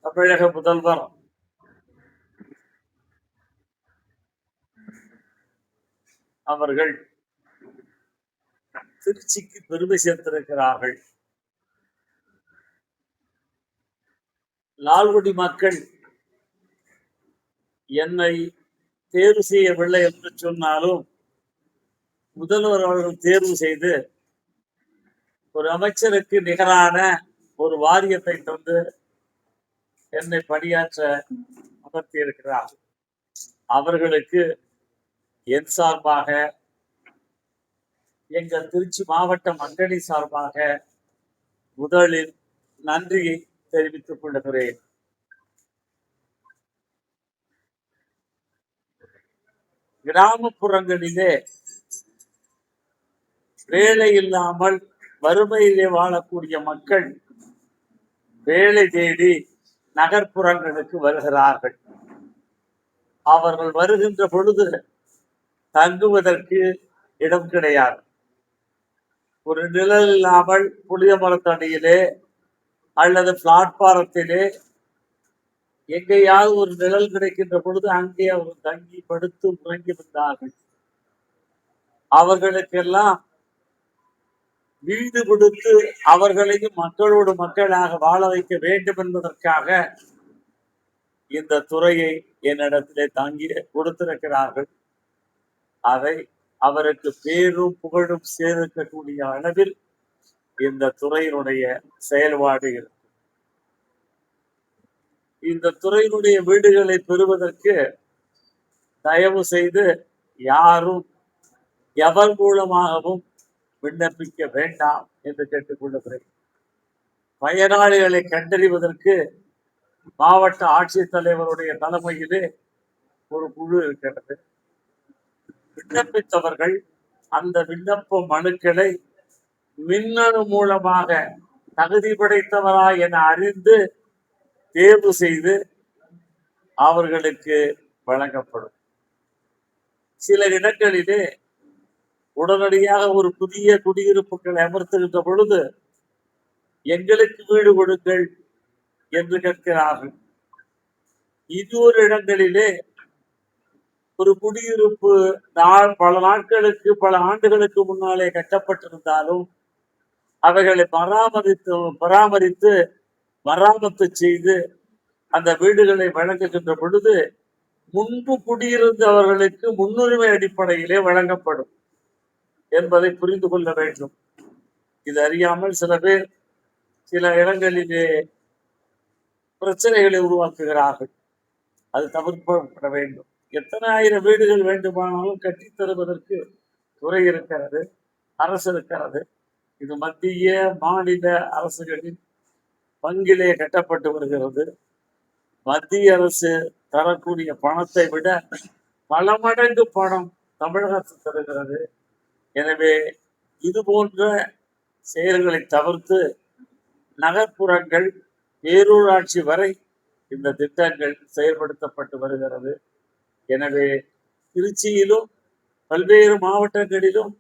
தமிழக முதல்வர் அவர்கள் திருச்சிக்கு பெருமை சேர்த்திருக்கிறார்கள். லால்குடி மக்கள் என்னை தேர்வு செய்யவில்லை என்று சொன்னாலும் முதல்வர் அவர்கள் தேர்வு செய்து ஒரு அமைச்சருக்கு நிகரான ஒரு வாரியத்தை தந்து என்னை பணியாற்ற அமர்த்தி இருக்கிறார். அவர்களுக்கு என் சார்பாக, எங்கள் திருச்சி மாவட்ட மண்டலி சார்பாக முதலில் நன்றியை தெரிவித்துக் கொள்கிறேன். கிராமப்புறங்களிலே வேலை இல்லாமல் வறுமையிலே வாழக்கூடிய மக்கள் வேலை தேடி நகர்ப்புறங்களுக்கு வருகிறார்கள். அவர்கள் வருகின்ற பொழுது தங்குவதற்கு இடம் கிடையாது. ஒரு நிழல் இல்லாமல் புளிய மரத்தடியிலே அல்லது பிளாட்பாரத்திலே எங்கேயாவது ஒரு நிழல் கிடைக்கின்ற பொழுது அங்கே அவர்கள் தங்கி படுத்து உறங்கி வந்தார்கள். அவர்களுக்கெல்லாம் வீடு கொடுத்து அவர்களையும் மக்களோடு மக்களாக வாழ வைக்க வேண்டும் என்பதற்காக இந்த துறையை என்னிடத்திலே தாங்கி கொடுத்திருக்கிறார்கள். அதை அவருக்கு பேரும் புகழும் சேர்க்கக்கூடிய அளவில் இந்த துறையினுடைய செயல்பாடு இருக்கு. இந்த துறையினுடைய வீடுகளை பெறுவதற்கு தயவு செய்து யாரும் எவர் மூலமாகவும் விண்ணப்பிக்க வேண்டாம் என்று கேட்டுக்கொள்கிறேன். பயனாளிகளை கண்டறிவதற்கு மாவட்ட ஆட்சித்தலைவருடைய தலைமையிலே ஒரு குழு இருக்கிறது. விண்ணப்பித்தவர்கள் அந்த விண்ணப்ப மனுக்களை மின்னணு மூலமாக தகுதி படைத்தவரா என அறிந்து தேர்வு செய்து அவர்களுக்கு வழங்கப்படும். சில இடங்களிலே உடனடியாக ஒரு புதிய குடியிருப்புகளை அமர்த்துகின்ற பொழுது எங்களுக்கு வீடு கொடுங்கள் என்று கேட்கிறார்கள். இன்னொரு இடங்களிலே ஒரு குடியிருப்பு பல நாட்களுக்கு பல ஆண்டுகளுக்கு முன்னாலே கட்டப்பட்டிருந்தாலும் அவைகளை பராமரித்து மராமத்து செய்து அந்த வீடுகளை வழங்குகின்ற பொழுது முன்பு குடியிருந்தவர்களுக்கு முன்னுரிமை அடிப்படையிலே வழங்கப்படும் என்பதை புரிந்து கொள்ள வேண்டும். இது அறியாமல் சில பேர் சில இடங்களிலே பிரச்சனைகளை உருவாக்குகிறார்கள். அது தவிர்க்கப்பட வேண்டும். எத்தனை ஆயிரம் வீடுகள் வேண்டுமானாலும் கட்டித் தருவதற்கு துறை இருக்கிறது, அரசு இருக்கிறது. இது மத்திய மாநில அரசுகளின் பங்கிலே கட்டப்பட்டு வருகிறது. மத்திய அரசு தரக்கூடிய பணத்தை விட பல மடங்கு பணம் தமிழக அரசு தருகிறது. எனவே இது போன்ற செயல்களை தவிர்த்து நகர்ப்புறங்கள் பேரூராட்சி வரை இந்த திட்டங்கள் செயல்படுத்தப்பட்டு வருகிறது. எனவே திருச்சியிலும் பல்வேறு மாவட்டங்களிலும்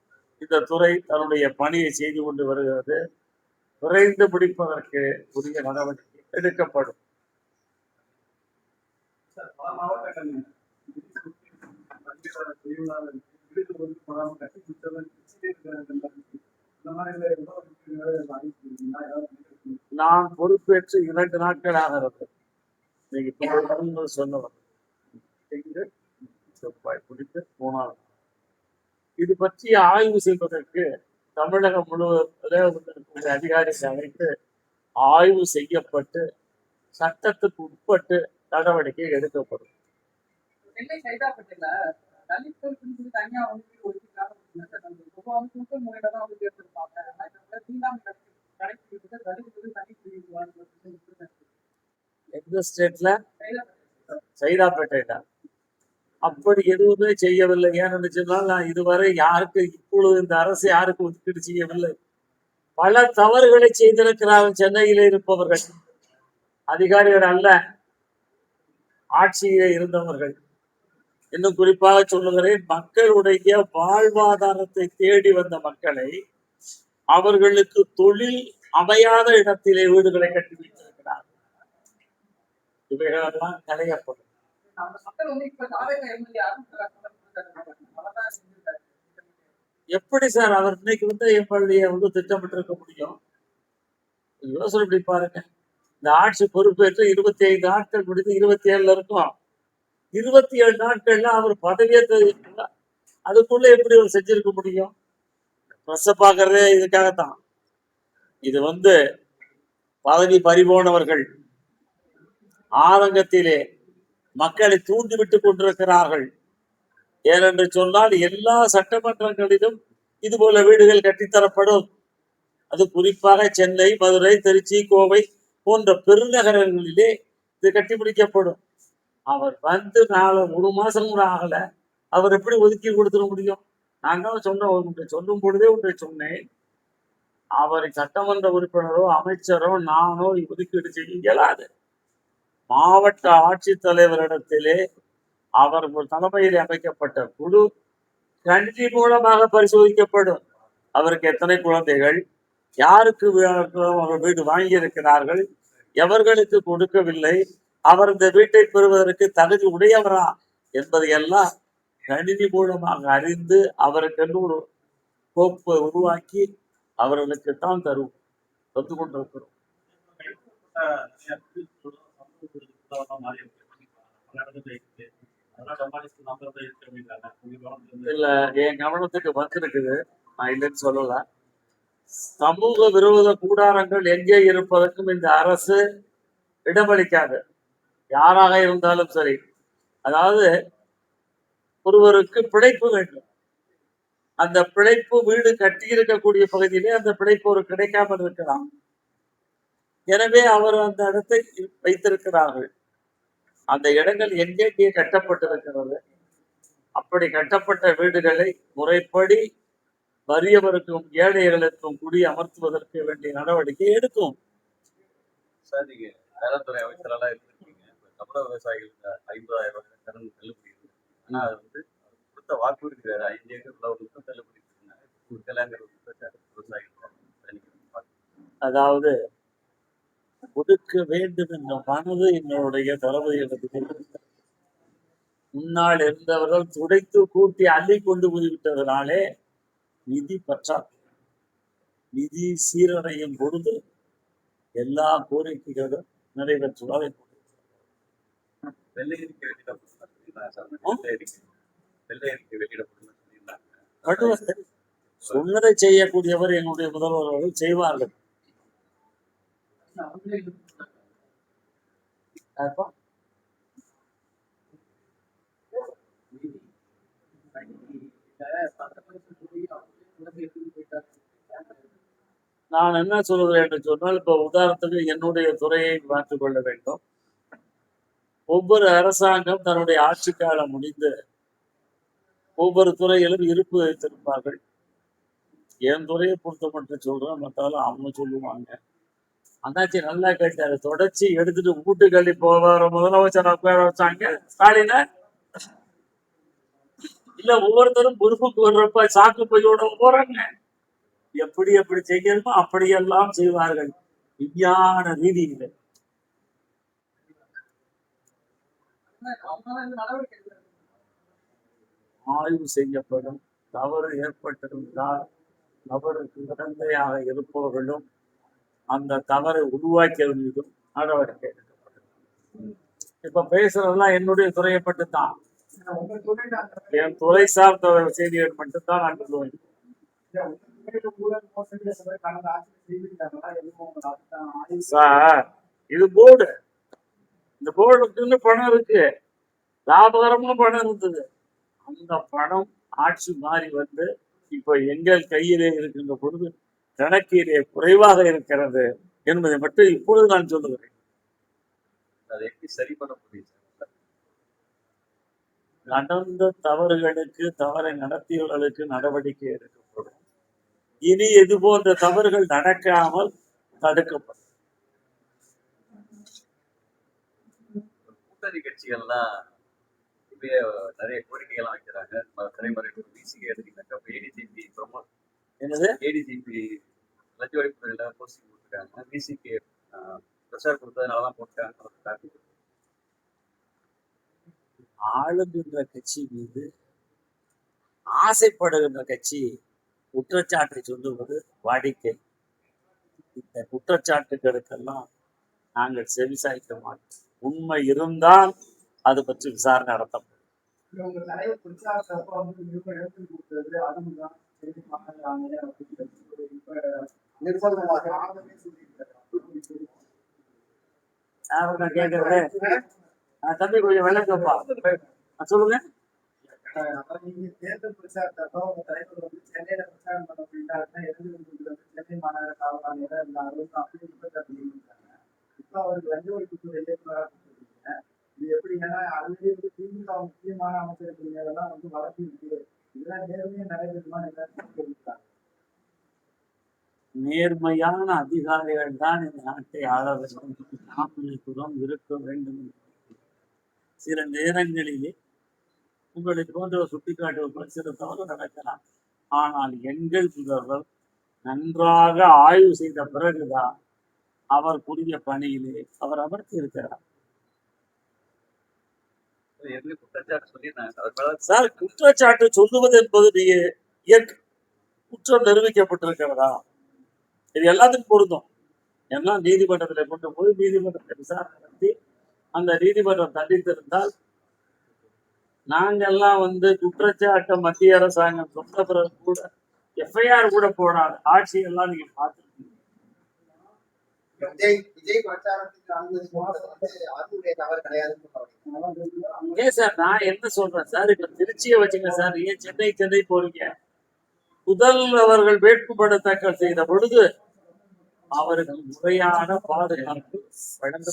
இந்த துறை தன்னுடைய பணியை செய்து கொண்டு வருகிறது. விரைந்து முடிப்பதற்கு உரிய நடவடிக்கை எடுக்கப்படும். நான் பொறுப்பேற்று 2 நாட்கள் ஆகிறது. நீங்க சொன்னவர் பிடித்து 3 இது பற்றி ஆய்வு செய்வதற்கு தமிழகம் முழுவதும் அதிகாரிகளை அழைத்து ஆய்வு செய்யப்பட்டு சட்டத்துக்கு உட்பட்டு நடவடிக்கை எடுக்கப்படும். எந்த ஸ்டேட்ல? சைதாப்பேட்டை. அப்படி எதுவுமே செய்யவில்லை. ஏன்னு சொன்னால் நான் இதுவரை யாருக்கு இப்பொழுது இந்த அரசு யாருக்கு ஒதுக்கீடு செய்யவில்லை. பல தவறுகளை செய்திருக்கிறார்கள் சென்னையிலே இருப்பவர்கள், அதிகாரிகள் அல்ல, ஆட்சியிலே இருந்தவர்கள். இன்னும் குறிப்பாக சொல்லுகிறேன், மக்களுடைய வாழ்வாதாரத்தை தேடி வந்த மக்களை அவர்களுக்கு தொழில் அமையாத இடத்திலே வீடுகளை கட்டி வைத்திருக்கிறார். இவைகளெல்லாம் களையப்படும். எப்படி சார் அவர் இன்னைக்கு எம்எல்ஏ திட்டமிட்டு இருக்க முடியும்? யோசனை இப்படி பாருங்க. இந்த ஆட்சி பொறுப்பேற்று 25 நாட்கள் முடிந்து 27 இருக்கும். 27 நாட்கள்ல அவர் பதவியே அதுக்குள்ள எப்படி அவர் செஞ்சிருக்க முடியும்? பிரச பாக்குறதே இதுக்காகத்தான். இது பதவி பறிபோனவர்கள் ஆதங்கத்திலே மக்களை தூண்டிவிட்டுக் கொண்டிருக்கிறார்கள். ஏனென்று சொன்னால் எல்லா சட்டமன்றங்களிலும் இது போல வீடுகள் கட்டித்தரப்படும். அது குறிப்பாக சென்னை, மதுரை, திருச்சி, கோவை போன்ற பெருநகரங்களிலே இது கட்டி முடிக்கப்படும். அவர் ஒரு மாசம் கூட ஆகல, அவர் எப்படி ஒதுக்கி கொடுத்துட முடியும்? நான் தான் சொல்லும் பொழுதே ஒன்றை சொன்னேன். அவரை சட்டமன்ற உறுப்பினரோ அமைச்சரோ நானோ ஒதுக்கீடு செய்ய இயலாது. மாவட்ட ஆட்சித்தலைவரிடத்திலே அவர் தலைமையில் அமைக்கப்பட்ட குழு கணினி மூலமாக பரிசோதிக்கப்படும். அவருக்கு எத்தனை குழந்தைகள், யாருக்கு வீடு வாங்கியிருக்கிறார்கள், எவர்களுக்கு கொடுக்கவில்லை, அவர் இந்த வீட்டை பெறுவதற்கு தகுதி உடையவரா என்பதையெல்லாம் கணினி மூலமாக அறிந்து அவருக்கு ஒரு கோப்பை உருவாக்கி அவர்களுக்கு தான் தருவோம் வந்து கொண்டிருக்கிறோம். இல்ல, என் கவனத்துக்கு வந்திருக்குது, நான் இல்லைன்னு சொல்லல. சமூக விரோத கூடாரங்கள் எங்கே இருப்பதற்கும் இந்த அரசு இடமளிக்காது, யாராக இருந்தாலும் சரி. அதாவது ஒருவருக்கு பிழைப்பு வேண்டும், அந்த பிழைப்பு வீடு கட்டி இருக்கக்கூடிய பகுதியிலே அந்த பிழைப்பு ஒரு கிடைக்காமல் இருக்கலாம். எனவே அவர் அந்த இடத்தை வைத்திருக்கிறார்கள். அந்த இடங்கள் எங்கெங்கே கட்டப்பட்டிருக்கிறது, அப்படி கட்டப்பட்ட வீடுகளை முறைப்படி வறியவருக்கும் ஏழைகளுக்கும் குடி அமர்த்துவதற்கு வேண்டிய நடவடிக்கை எடுக்கும். சார், நீங்க வேளாண்துறை அமைச்சரெல்லாம் இருந்திருக்கீங்க. தமிழக விவசாயிகளுக்கு 50,000 ரூபாய் கடன் தள்ளுபடி இருக்கு. ஆனா அது கொடுத்த வாக்குறுதி வேற 5 ஏக்கர் உள்ளவர்களுக்கும் தள்ளுபடி அதாவது கொடுக்க வேண்டும் என்ற மனது என்னுடைய தளபதிகளுக்கு முன்னால் இருந்தவர்கள் துடைத்து கூட்டி அள்ளி கொண்டு போய்விட்டதனாலே நிதி பற்றாக்குறை. நிதி சீரடையும் பொழுது எல்லா கோரிக்கைகளும் நிறைவேற்றுவார். சொன்னதை செய்யக்கூடியவர் என்னுடைய முதல்வர்கள் செய்வார்கள். நான் என்ன சொல்கிறேன் என்று சொன்னால், இப்ப உதாரணத்துக்கு என்னுடைய துறையை மாற்றிக் கொள்ள வேண்டும். ஒவ்வொரு அரசாங்கம் தன்னுடைய ஆட்சி காலம் முடிந்து ஒவ்வொரு துறையிலும் இருப்பு வைத்திருப்பார்கள். என் துறையை பொறுத்த மட்டும் சொல்றேன், மற்றாலும் அவங்க சொல்லுவாங்க. அண்ணாச்சி நல்லா கேட்டாரு, தொடர்ச்சி எடுத்துட்டு வீட்டுக்கள்ளி போவார முதலமைச்சர் உட்கார வச்சாங்க ஸ்டாலின. இல்ல ஒவ்வொருத்தரும் பொறுப்புக்கு வர்றப்ப சாக்கு பையோட போறாங்க. எப்படி எப்படி செய்யணுமோ அப்படியெல்லாம் செய்வார்கள் விஞ்ஞான ரீதியில. ஆய்வு செய்யப்படும். தவறு ஏற்பட்டிருந்தால் தவறுக்கு உடந்தையாக இருப்பவர்களும் அந்த தவறை உருவாக்கியது மீதும் நடவடிக்கை எடுக்கப்படும். இப்ப பேசுறதெல்லாம் என்னுடைய துறையை மட்டும்தான், என் துறை சார்ந்த செய்திகள் மட்டும்தான் நான் சொல்லுவேன். சார், இது போர்டு, இந்த போர்டுக்குன்னு பணம் இருக்கு, லாபகரமா பணம் இருந்தது. அந்த பணம் ஆட்சி மாறி இப்ப எங்கள் கையிலே இருக்கின்ற பொழுது கணக்கிலே குறைவாக இருக்கிறது என்பதை மட்டும் இப்பொழுது நான் சொல்லுகிறேன். அதை எப்படி சரி பண்ண முடியும்? நடந்த தவறுகளுக்கு, தவறை நடத்தியவர்களுக்கு நடவடிக்கை எடுக்கப்படும். இனி இது போன்ற தவறுகள் நடக்காமல் தடுக்கப்படும். கூட்டணி கட்சிகள்லாம் நிறைய கோரிக்கைகள்லாம் வைக்கிறாங்க. தலைமுறை பிசிக்கு எடுத்துக்கிட்டாங்க. ஏடிஜிபி ஏடிஜிபி லஞ்ச ஒழிப்புல போஸ்டிங் கொடுத்துருக்காங்க. பிசிக்கு பிரஷர் கொடுத்ததுனாலதான் போட்டாங்க. ஆளுகின்ற கட்சி மீது ஆசைப்படுகின்ற கட்சி குற்றச்சாட்டை சொல்லுவது வாடிக்கை. இந்த குற்றச்சாட்டுகளுக்கெல்லாம் நாங்கள் செவிசாய்க்க மாட்டோம். உண்மை இருந்தால் அது பற்றி விசாரணை நடத்தப்படும். உங்க தலைவர் பிரச்சாரத்தப்ப வந்து இவங்க எடுத்து கொடுத்தது அதுதான் நிர்பந்தமாக ஆகவே சொல்லியிருக்காரு. நான் கேட்கிறேன் தம்பி கொஞ்சம் விளக்கப்பா சொல்லுங்க. நீங்க தேர்தல் பிரச்சாரத்தப்ப உங்க தலைவர் வந்து சென்னையில பிரச்சாரம் பண்ண போயிட்டாருன்னா எதிர்த்து சென்னை மாநகர காவல் ஆணையர் இருந்தாலும் அப்படி குற்றச்சாட்டு பண்ணியிருக்காங்க. இப்ப அவருக்கு லஞ்ச ஒழிப்புத்துறை இயக்குநராக சொல்லியிருக்கீங்க. இது எப்படி ஏன்னா ஆல்ரெடி வந்து திமுக முக்கியமான அமைச்சர்கள் மேலெல்லாம் வந்து வழக்கு இருக்கு. இதெல்லாம் நேர்மையா நடைபெறுமா கேள்விட்டாங்க. நேர்மையான அதிகாரிகள் தான் இந்த நாட்டை ஆள வேண்டும். நாமத்துவம் இருக்க வேண்டும். சில நேரங்களிலே உங்களை போன்ற சுட்டிக்காட்டுவதற்கு சில தவறு நடக்கலாம். ஆனால் எங்கள் முதல்வர் நன்றாக ஆய்வு செய்த பிறகுதான் அவர் புதிய பணியிலே அவர் அமர்த்தி இருக்கிறார். சார், குற்றச்சாட்டு சொல்லுவது என்பது குற்றம் நிரூபிக்கப்பட்டிருக்கிறதா? இது எல்லாத்துக்கும் பொருந்தும். எல்லாம் நீதிமன்றத்தில் கொண்டு போய் நீதிமன்றத்தை விசாரணை நடத்தி அந்த நீதிமன்றம் தண்டித்திருந்தால் நாங்கெல்லாம் வந்து குற்றச்சாட்டை மத்திய அரசாங்கம் சொன்ன பிறகு கூட எஃப்ஐஆர் கூட போடாது ஆட்சியெல்லாம் நீங்க பார்த்துருக்கீங்க. விஜய் பிரச்சாரத்துக்கு தவறு கிடையாது. ஏன் சார் நான் என்ன சொல்றேன் சார், இப்ப திருச்சியை வச்சுங்க சார், ஏன் சென்னை போறீங்க? முதல் அவர்கள் வேட்புமனு தாக்கல் செய்த பொழுது அவருக்கு முறையான பாதுகாப்பு வழங்க.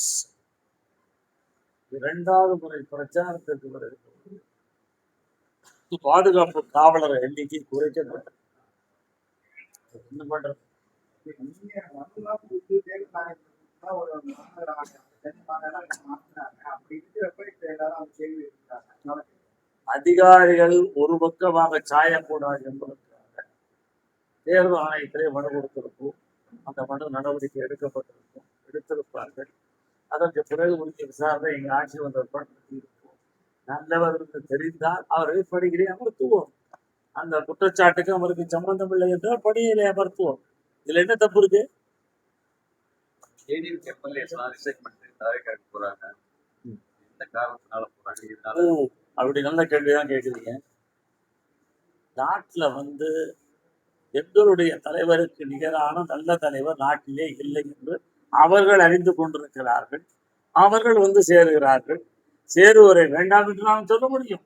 இரண்டாவது முறை பிரச்சாரத்திற்கு பிறகு பாதுகாப்பு காவலர் எண்ணிக்கை குறைக்கப்பட்டது. என்ன பண்றது? அதிகாரிகள் ஒரு பக்கமாக சாயக்கூடாது என்பதற்காக தேர்தல் ஆணையத்திலே மனு கொடுத்திருக்கும். அந்த மனு நடவடிக்கை எடுத்திருப்பார்கள். அதற்கு பிறகு உரிய விசாரணை எங்க ஆட்சி வந்தவர்கள் நல்லவர் என்று தெரிந்தால் அவரை பணியிலே அமர்த்துவோம். அந்த குற்றச்சாட்டுக்கு அவருக்கு சம்பந்தம் இல்லை என்றால் பணியிலே அமர்த்துவோம். இதுல என்ன தப்பு இருக்கு? அப்படி நல்ல கேள்விதான் கேட்குறீங்க. நாட்டுல வந்து எங்களுடைய தலைவருக்கு நிகரான நல்ல தலைவர் நாட்டிலே இல்லை என்று அவர்கள் அறிந்து கொண்டிருக்கிறார்கள். அவர்கள் வந்து சேருகிறார்கள். சேருவரை வேண்டாம் என்று நாம் சொல்ல முடியும்.